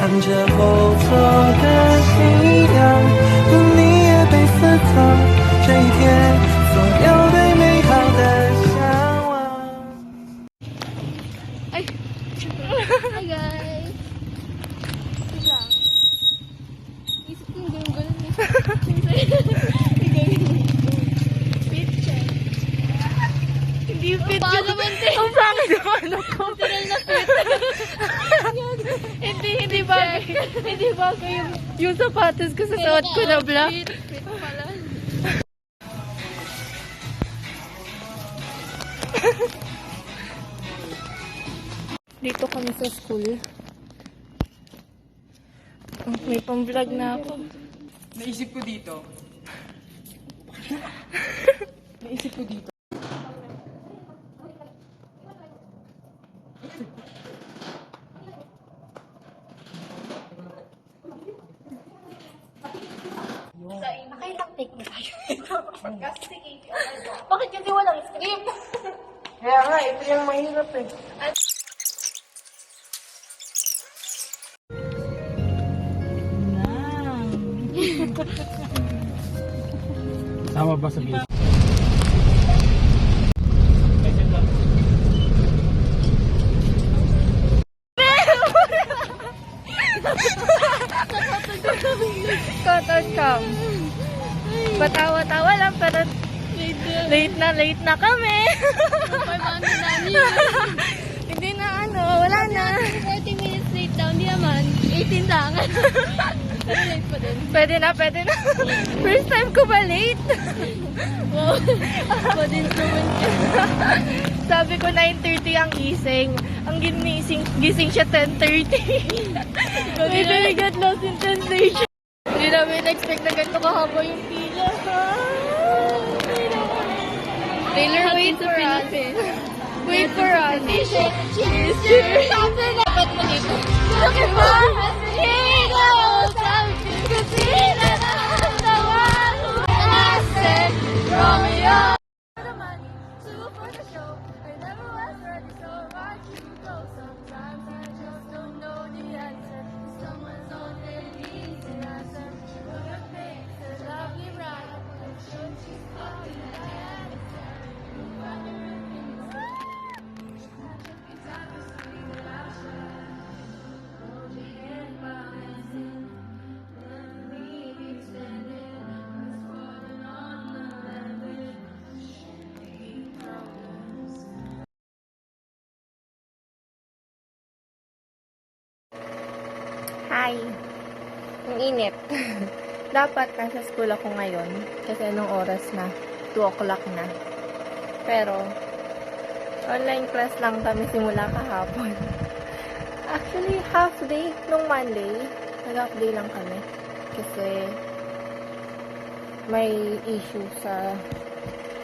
看着我做的一样，你也被撕走这一天所有对美好的向往。Ay! Hi guys! Wait lang. Isip ko yung gulong-gulong eh. Fit check. Hindi fit Baka yung... naman din. Ang pangit naman ako. Natural na fit. Hindi bagay. Hindi bagay yung sapatos ko sa suot ko na black. Fit pala. Dito kami sa school. May pang-vlog na ako. Naisip ko dito. Naisip ko dito. Nakailang take na tayo. Bakit kasi walang script? Kaya nga, ito yung mahirap eh. Tama ba sa bilis? Cutout cam. Patawa-tawa lang pero late na kami. 500 namin. Hindi na wala na. 40 minutes late daw. Hindi naman. 18 lang. Pero late pa din. Pwede na. First time ko ba late? Wow. Padins naman siya. Sabi ko 9:30 ang gising. Ang gising siya 10:30. Maybe we got lost in translation. Hindi namin expect na ganito kahaba yung pila. Taylor, wait for us. Wait for us. Cheers. Dapat mo dito. Bakit ba? Hino! Kusina na ang tawag! Asen! Romeo! Hi! Ang init. Dapat nasa school ako ngayon kasi anong oras na? 2 o'clock na. Pero, online class lang kami simula kahapon. Actually, half day nung Monday. Nag-half day lang kami. Kasi, may issue sa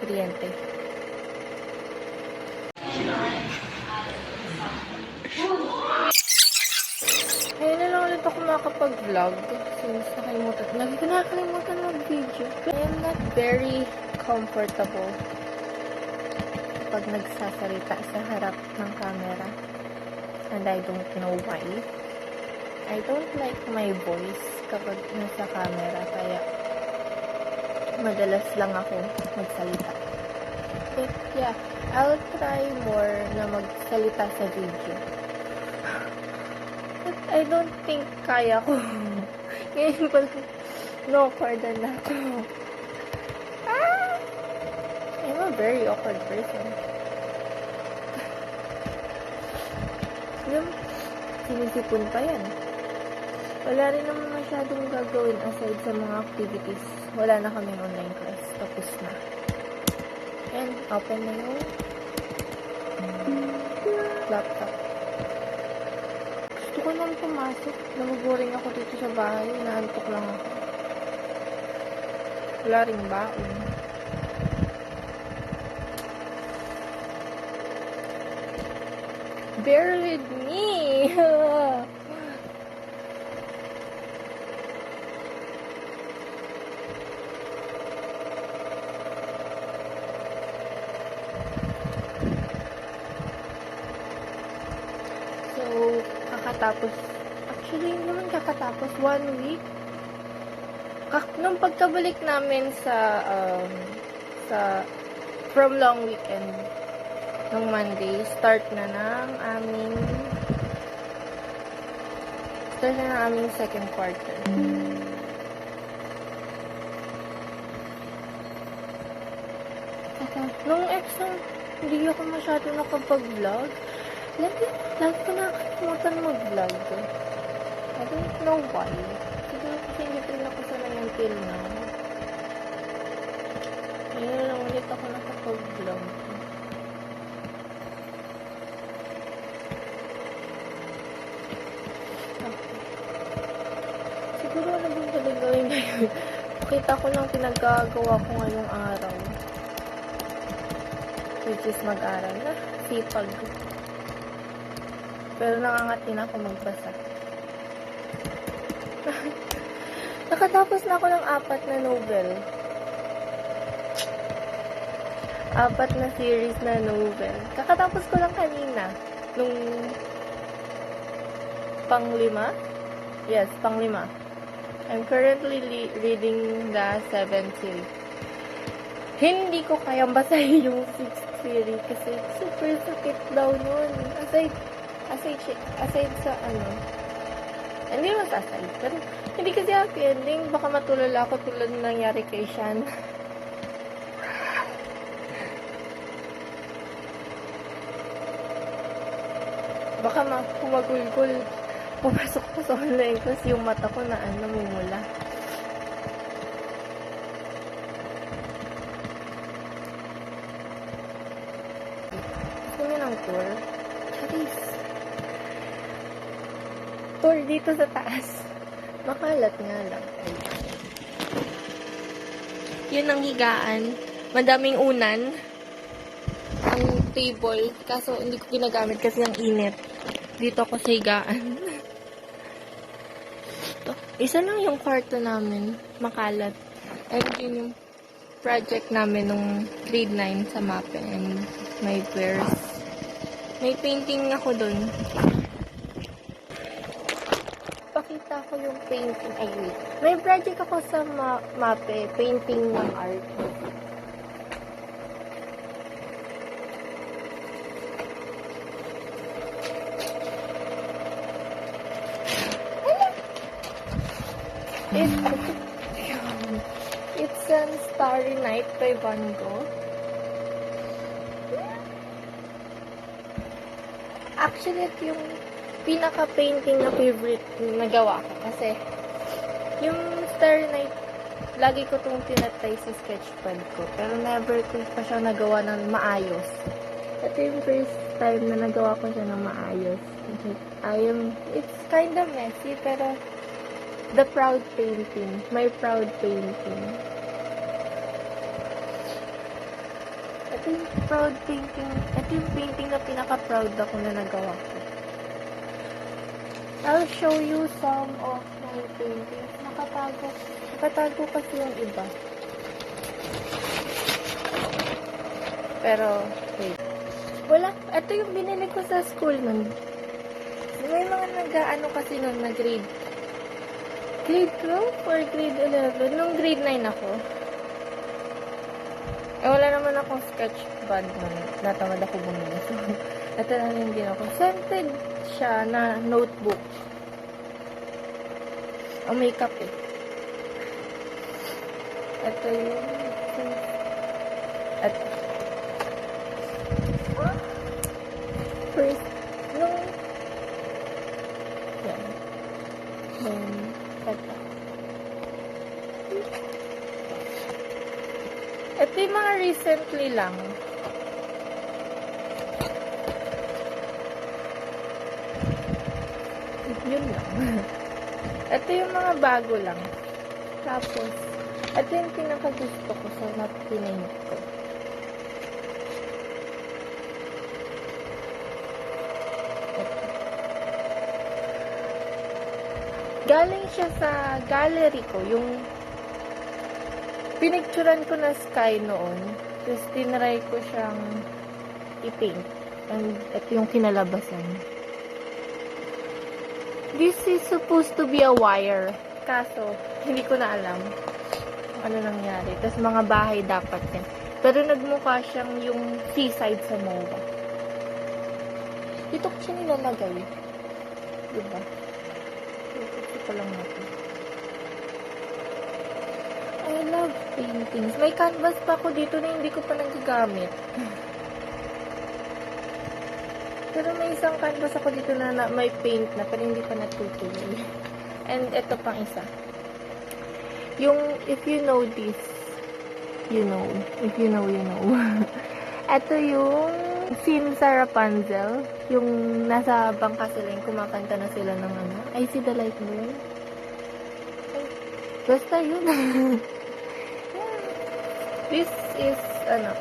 kuryente. Ngayon na lang ulit ako makapag-vlog since nakalimutan mag-video. I am not very comfortable kapag nagsasalita sa harap ng camera. And I don't know why. I don't like my voice kapag nasa camera, kaya madalas lang ako magsalita. But yeah, I'll try more na magsalita sa video. But I don't think kaya ko. Ngayon pa lang, no-awkward na ako. I'm a very awkward person. Sinisipon pa yan. Wala rin naman masyadong gagawin aside sa mga activities. Wala na kaming online class. Tapos na. And open na yung laptop. Gusto ko nang pumasok. Nabuboring ako dito sa bahay. Naantok lang ako. Wala ring baon. Bear with me! So, kakatapos Actually, hindi naman kakatapos. 1 week. Nung pagkabalik namin from long weekend, nung Monday, start na ng aming second quarter. Nung exam, hindi ako masyado nakapag-vlog. Lagi ko nakakalimutan mag-vlog. I don't know why. Siguro kasi hindi ko rin ako sanay until now. Ngayon lang ulit ako nakapag-vlog. Siguro ano ba pala gawin ngayon? Pakita ko lang pinagagawa ko ngayong araw. Which is mag-aral na. Sipag. Pero nangangatin ako magbasa. Nakatapos na ako ng 4 na novel. 4 na series na novel. Kakatapos ko lang kanina. Nung pang-5? Yes, pang-5. I'm currently reading the 7th series. Hindi ko kayang basahin yung 6th series kasi super sakit daw nun. Aside sa hindi naman aside, pero hindi kasi happy ending. Baka matulala ako tulad ng nangyari kay Shan. Baka humagulgul. Pumasok ko sa online class, yung mata ko na namumula. Gusto niyo ng tour? Charis. Tour dito sa taas. Makalat nga lang. Yun ang higaan. Madaming unan. Ang table. Kaso hindi ko ginagamit kasi ang init. Dito ako sa higaan. Isa lang yung kwarto namin. Makalat. And yun yung project namin nung grade 9 sa MAPE. And my wares. May painting ako dun. Pakita ko yung painting. Ay, wait. May project ako sa MAPE. Painting ng art. It's a Starry Night by Van Gogh. Actually, ito yung pinaka-painting na favorite na gawa ko. Kasi, yung Starry Night, lagi ko itong tinatry sa sketchpad ko. Pero never ko pa siya nagawa ng maayos. Ito yung first time na nagawa ko siya ng maayos. It's kind of messy, pero the proud painting. My proud painting. Ito yung proud painting. Ito yung painting na pinaka-proud ako na nagawa ko. I'll show you some of my paintings. Nakatago kasi yung iba. Pero, wait. Wala. Ito yung binili ko sa school nun. May mga nag-ano kasi nun na grade 12 or grade 11. Nung grade 9 ako. Wala naman akong sketchpad nun. Natamad ako bumili. So, ito na rin din ako. Scented siya na notebook. Ang makeup eh. Ito yung first nung yan. Then ito yung mga recently lang. Yun lang. Ito yung mga bago lang. Tapos, ito yung pinakagusto ko sa napinaint ko. Galing siya sa gallery ko, yung pinicturan ko na sky noon. Tapos tinry ko siyang i-paint. And ito yung kinalabasan. This is supposed to be a wire. Kaso, hindi ko na alam kung ano nangyari. Tapos mga bahay dapat yan. Pero nagmukha siyang yung seaside sa MOA. Dito ko siya nilalagay. Diba? Ito ko lang natin. I love paintings. May canvas pa ako dito na hindi ko pa nagagamit. Pero may isang canvas ako dito na may paint na pero hindi pa natutuloy. And ito pang isa. Yung, if you know this, you know. If you know, you know. Ito yung scene sa Rapunzel. Yung nasa bangka sila, yung kumakanta na sila ng ano. I see the light moon. Basta yun. This is, ano,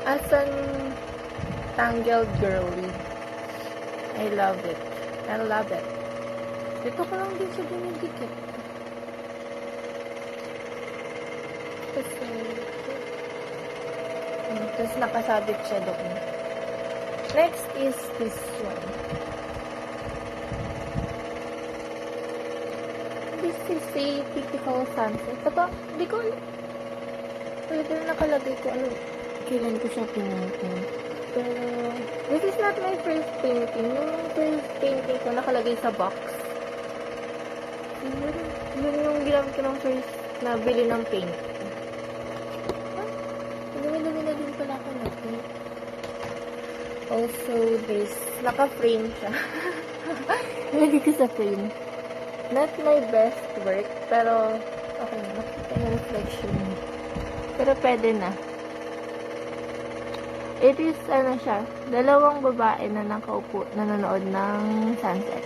as an tangled girly. I love it. I love it. Ito ko lang din siya dinidikit. Tapos nakasabit siya doon. Next is this one. This is a typical sunset. Ito, hindi ko talaga nakalagay ko ano, kailan ko siya pinuntin. Pero, this is not my first painting. Yung first painting ko nakalagay sa box. Yun yung ginamit ko ng first na bili ng paint. Dumi-dumi na din pala ako na paint. Also, this, naka-frame siya. Nalagay ko sa frame. Not my best work, pero okay, nakita yung reflection. Pero pwede na. It is, ano siya, dalawang babae na nakaupo, nanonood ng sunset.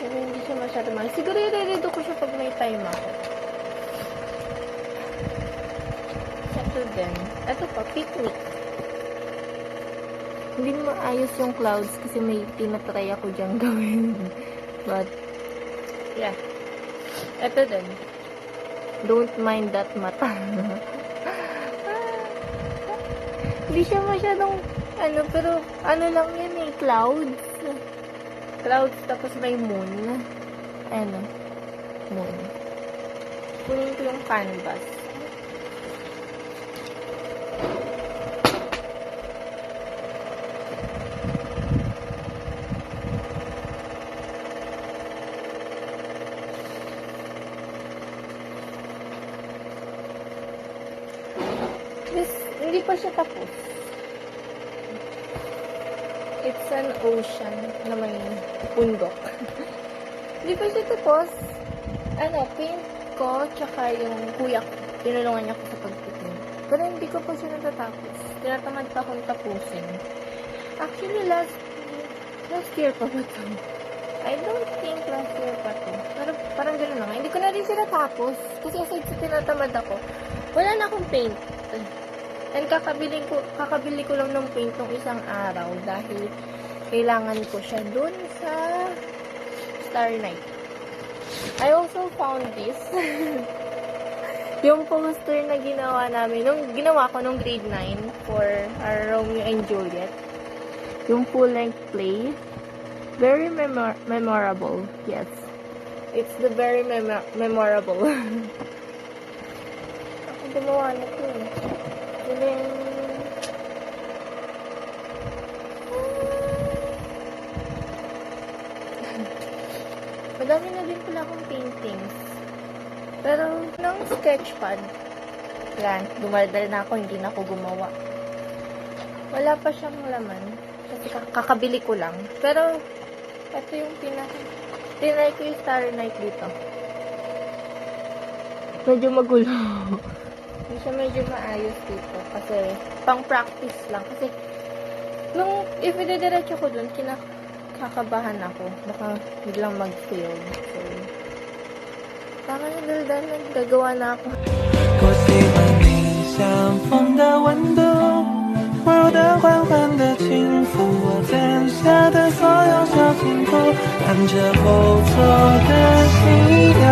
Pero hindi siya masyado mahal. Siguro i-redo ko siya pag may time ako. Ito din. Ito pa, picnic. Hindi maayos yung clouds kasi may tinatry ako dyan gawin. But, yeah. Ito din. Don't mind that mata. Hindi siya masyadong, ano, pero, ano lang yan eh, clouds. Clouds, tapos may moon. Ano, moon. Kunin ko yung canvas. This, hindi pa siya tapos. It's an ocean na may bundok. Hindi pa siya tapos. Ano, paint ko, tsaka yung kuya ko. Tinulungan niya ko sa pagpitin. Pero hindi ko pa siya natatapos. Tinatamad pa akong tapusin. Actually, last year pa ba ito? I don't think last year pa ito. Pero parang gano'n na nga. Hindi ko na rin siya natapos. Kasi aside sa tinatamad ako, wala na akong paint. And kakabili ko lang ng paint nung isang araw dahil kailangan ko siya dun sa Starry Night. I also found this. Yung poster na ginawa namin, ginawa ko nung grade 9 for our Romeo and Juliet. Yung full-length play. Very memorable. Yes. It's the very memorable. Ako gumawa na ito eh. And then, madami na din pala akong paintings. Pero, ng sketchpad, yan, dumadal na ako, hindi na ako gumawa. Wala pa siyang laman. Kasi kakabili ko lang. Pero, ito yung tinry ko yung Starry Night dito. Medyo magulo. Hindi siya medyo maayos dito. Kasi, pang-practice lang. Kasi, nung, if idediretso ko dun, kakabahan ako. Baka biglang mag-fail. So, baka nagdaldal, gagawa na ako. 我喜欢你像风的温度，温柔的缓缓的轻抚我攒下的所有小幸福，看着后座的夕阳。